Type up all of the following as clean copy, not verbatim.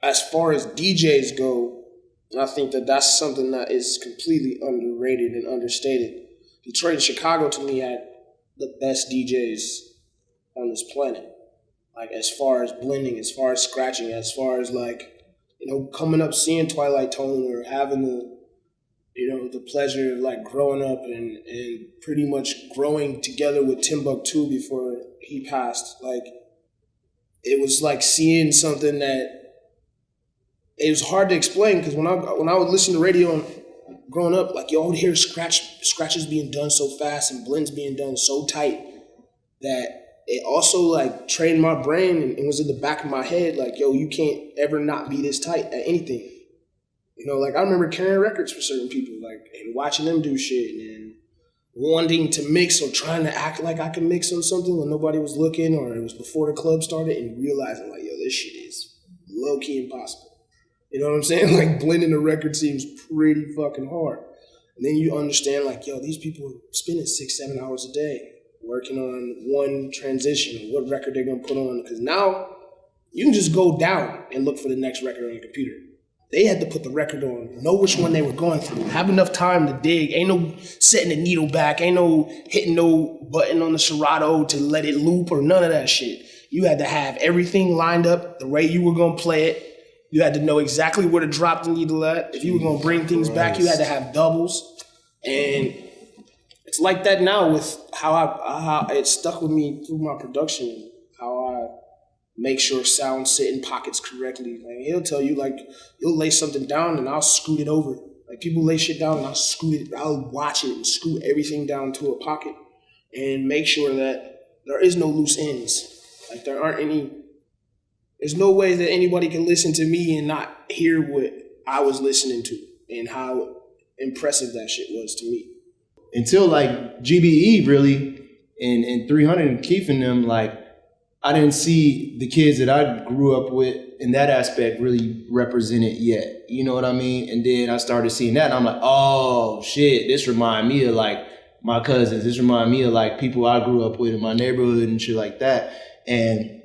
as far as DJs go, I think that that's something that is completely underrated and understated. Detroit and Chicago, to me, had the best DJs on this planet. Like, as far as blending, as far as scratching, as far as, like, you know, coming up, seeing Twilite Tone or having the pleasure of, like, growing up and pretty much growing together with Timbuktu before he passed. Like, it was like seeing something that it was hard to explain, because when I would listen to radio and growing up, like, you would hear scratches being done so fast and blends being done so tight that it also, like, trained my brain and was in the back of my head, like, yo, you can't ever not be this tight at anything. You know, like, I remember carrying records for certain people, like, and watching them do shit and wanting to mix or trying to act like I could mix on something when nobody was looking, or it was before the club started, and realizing, like, yo, this shit is low-key impossible. You know what I'm saying? Like, blending a record seems pretty fucking hard. And then you understand, like, yo, these people are spending 6-7 hours a day working on one transition or what record they're going to put on. Because now you can just go down and look for the next record on the computer. They had to put the record on, know which one they were going through, have enough time to dig. Ain't no setting the needle back. Ain't no hitting no button on the Serato to let it loop or none of that shit. You had to have everything lined up the way you were going to play it. You had to know exactly where to drop the needle at. If you were going to bring things back, you had to have doubles. And it's like that now with how it stuck with me through my production, how I make sure sounds sit in pockets correctly. Like, he'll tell you, like, you'll lay something down and I'll scoot it over. Like, people lay shit down and I'll watch it and scoot everything down to a pocket and make sure that there is no loose ends. Like, there's no way that anybody can listen to me and not hear what I was listening to and how impressive that shit was to me. Until, like, GBE really and 300 and Keef and them, like, I didn't see the kids that I grew up with in that aspect really represented yet. You know what I mean? And then I started seeing that and I'm like, oh shit, this remind me of, like, my cousins. This remind me of, like, people I grew up with in my neighborhood and shit like that. And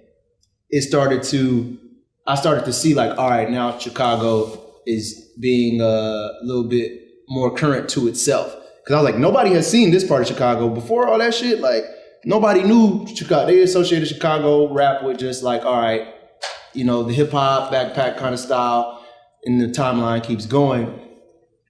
I started to see, like, all right, now Chicago is being a little bit more current to itself. Cause I was like, nobody has seen this part of Chicago before all that shit. Like, nobody knew Chicago. They associated Chicago rap with just, like, all right, you know, the hip hop backpack kind of style, and the timeline keeps going.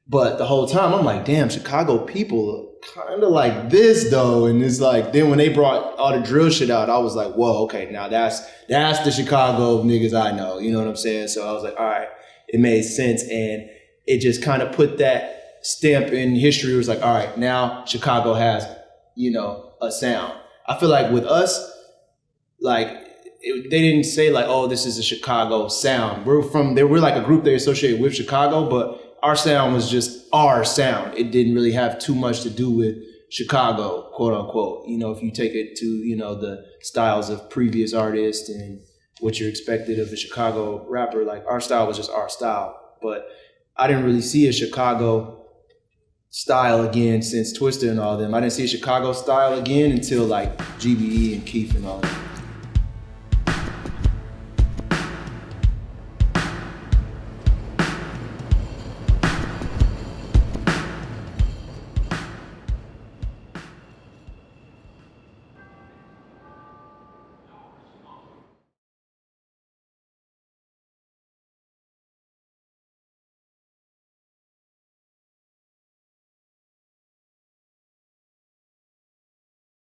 But the whole time I'm like, damn, Chicago people are kind of like this though. And it's like, then when they brought all the drill shit out, I was like, whoa, okay, now that's the Chicago niggas I know. You know what I'm saying? So I was like, all right, it made sense. And it just kind of put that stamp in history. It was like, all right, now Chicago has, you know, a sound. I feel like with us, like, they didn't say, like, oh, this is a Chicago sound. We're like a group they associated with Chicago, but our sound was just our sound. It didn't really have too much to do with Chicago, quote unquote. You know, if you take it to, you know, the styles of previous artists and what you're expected of a Chicago rapper, like, our style was just our style. But I didn't really see a Chicago style again since Twista and all them. I didn't see a Chicago style again until, like, GBE and Keef and all them.